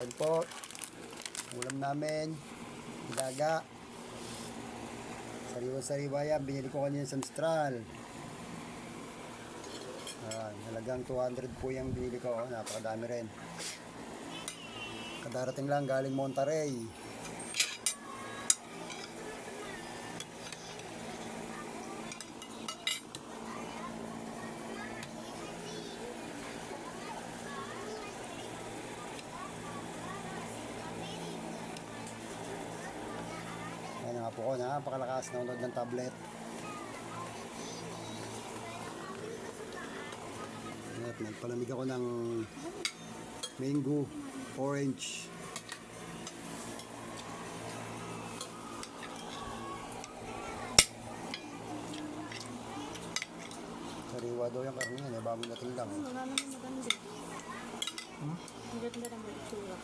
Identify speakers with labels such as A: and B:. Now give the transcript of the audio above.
A: Yan po. Ulam namin. Daga. Sariwa-sariwa yan. Binili ko kanina sa Mistral. Halagang 200 po yung binili ko. Napakadami rin. Kadarating lang galing Monterrey. Ayan nga po ko, napakalakas na unod ng tablet. At nagpalamig ako ng mango, orange. Sariwa daw yung karne yan, bagong dating lang.
B: Wala naman maganda. Ang ganda naman itsura.